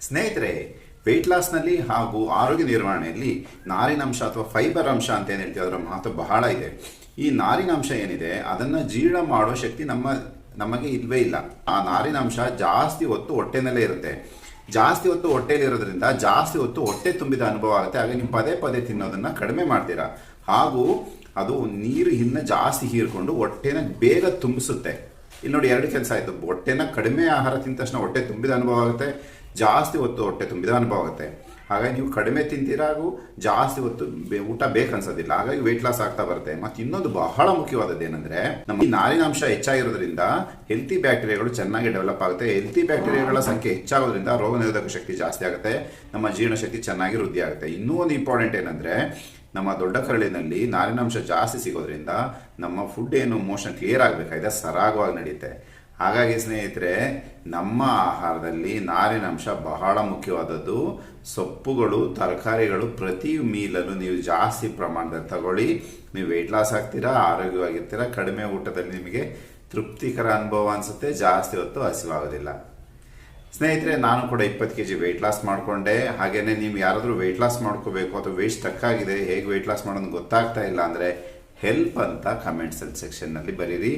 ಸ್ನೇಹಿತರೆ, ವೆಯ್ಟ್ ಲಾಸ್ನಲ್ಲಿ ಹಾಗೂ ಆರೋಗ್ಯ ನಿರ್ವಹಣೆಯಲ್ಲಿ ನಾರಿನಾಂಶ ಅಥವಾ ಫೈಬರ್ ಅಂಶ ಅಂತ ಏನು ಹೇಳ್ತೀವಿ ಅದರ ಮಹತ್ವ ಬಹಳ ಇದೆ. ಈ ನಾರಿನಾಂಶ ಏನಿದೆ ಅದನ್ನು ಜೀರ್ಣ ಮಾಡೋ ಶಕ್ತಿ ನಮಗೆ ಇಲ್ವೇ ಇಲ್ಲ. ಆ ನಾರಿನಾಂಶ ಜಾಸ್ತಿ ಹೊತ್ತು ಹೊಟ್ಟೆನಲ್ಲೇ ಇರುತ್ತೆ. ಜಾಸ್ತಿ ಹೊತ್ತು ಹೊಟ್ಟೆಯಲ್ಲಿ ಇರೋದ್ರಿಂದ ಜಾಸ್ತಿ ಹೊತ್ತು ಹೊಟ್ಟೆ ತುಂಬಿದ ಅನುಭವ ಆಗುತ್ತೆ. ಹಾಗೆ ನೀವು ಪದೇ ಪದೇ ತಿನ್ನೋದನ್ನು ಕಡಿಮೆ ಮಾಡ್ತೀರಾ. ಹಾಗೂ ಅದು ನೀರು ಇನ್ನು ಜಾಸ್ತಿ ಹೀರ್ಕೊಂಡು ಹೊಟ್ಟೆನ ಬೇಗ ತುಂಬಿಸುತ್ತೆ. ಇಲ್ಲಿ ನೋಡಿ, ಎರಡು ಕೆಲಸ ಆಯಿತು. ಹೊಟ್ಟೆನ ಕಡಿಮೆ ಆಹಾರ ತಿಂದ ತಕ್ಷಣ ಹೊಟ್ಟೆ ತುಂಬಿದ ಅನುಭವ ಆಗುತ್ತೆ, ಜಾಸ್ತಿ ಹೊತ್ತು ಹೊಟ್ಟೆ ತುಂಬಿದ ಅನುಭವ ಆಗುತ್ತೆ. ಹಾಗಾಗಿ ನೀವು ಕಡಿಮೆ ತಿಂತೀರಾ ಹಾಗೂ ಜಾಸ್ತಿ ಹೊತ್ತು ಊಟ ಬೇಕನ್ಸೋದಿಲ್ಲ. ಹಾಗಾಗಿ ವೆಯ್ಟ್ ಲಾಸ್ ಆಗ್ತಾ ಬರುತ್ತೆ. ಮತ್ತು ಇನ್ನೊಂದು ಬಹಳ ಮುಖ್ಯವಾದದ್ದು ಏನಂದ್ರೆ, ನಮ್ಮ ಈ ನಾರಿನಾಂಶ ಹೆಚ್ಚಾಗಿರೋದ್ರಿಂದ ಹೆಲ್ತಿ ಬ್ಯಾಕ್ಟೀರಿಯಾಗಳು ಚೆನ್ನಾಗಿ ಡೆವಲಪ್ ಆಗುತ್ತೆ. ಹೆಲ್ತಿ ಬ್ಯಾಕ್ಟೀರಿಯಾಗಳ ಸಂಖ್ಯೆ ಹೆಚ್ಚಾಗೋದ್ರಿಂದ ರೋಗ ನಿರೋಧಕ ಶಕ್ತಿ ಜಾಸ್ತಿ ಆಗುತ್ತೆ, ನಮ್ಮ ಜೀರ್ಣ ಶಕ್ತಿ ಚೆನ್ನಾಗಿ ವೃದ್ಧಿ ಆಗುತ್ತೆ. ಇನ್ನೂ ಒಂದು ಇಂಪಾರ್ಟೆಂಟ್ ಏನಂದ್ರೆ, ನಮ್ಮ ದೊಡ್ಡ ಕರಳಿನಲ್ಲಿ ನಾರಿನಾಂಶ ಜಾಸ್ತಿ ಸಿಗೋದ್ರಿಂದ ನಮ್ಮ ಫುಡ್ ಏನು ಮೋಷನ್ ಕ್ಲಿಯರ್ ಆಗಬೇಕಾಗಿದೆ ಸರಾಗವಾಗಿ ನಡೆಯುತ್ತೆ. ಹಾಗಾಗಿ ಸ್ನೇಹಿತರೆ, ನಮ್ಮ ಆಹಾರದಲ್ಲಿ ನಾರಿನಾಂಶ ಬಹಳ ಮುಖ್ಯವಾದದ್ದು. ಸೊಪ್ಪುಗಳು, ತರಕಾರಿಗಳು ಪ್ರತಿ ಮೀಲಲ್ಲೂ ನೀವು ಜಾಸ್ತಿ ಪ್ರಮಾಣದಲ್ಲಿ ತಗೊಳ್ಳಿ. ನೀವು ವೆಯ್ಟ್ ಲಾಸ್ ಆಗ್ತೀರಾ, ಆರೋಗ್ಯವಾಗಿರ್ತೀರಾ. ಕಡಿಮೆ ಊಟದಲ್ಲಿ ನಿಮಗೆ ತೃಪ್ತಿಕರ ಅನುಭವ ಅನಿಸುತ್ತೆ, ಜಾಸ್ತಿ ಹೊತ್ತು ಹಸಿವಾಗೋದಿಲ್ಲ. ಸ್ನೇಹಿತರೆ, ನಾನು ಕೂಡ 20 kg ವೆಯ್ಟ್ ಲಾಸ್ ಮಾಡಿಕೊಂಡೆ. ಹಾಗೇನೆ ನೀವು ಯಾರಾದರೂ ವೆಯ್ಟ್ ಲಾಸ್ ಮಾಡ್ಕೋಬೇಕು ಅಥವಾ ವೆಯ್ಟ್ ಸ್ಟಕ್ ಆಗಿದೆ, ಹೇಗೆ ವೆಯ್ಟ್ ಲಾಸ್ ಮಾಡೋದು ಗೊತ್ತಾಗ್ತಾ ಇಲ್ಲ ಅಂದರೆ ಹೆಲ್ಪ್ ಅಂತ ಕಮೆಂಟ್ಸ್ ಸೆಕ್ಷನ್ನಲ್ಲಿ ಬರೀರಿ.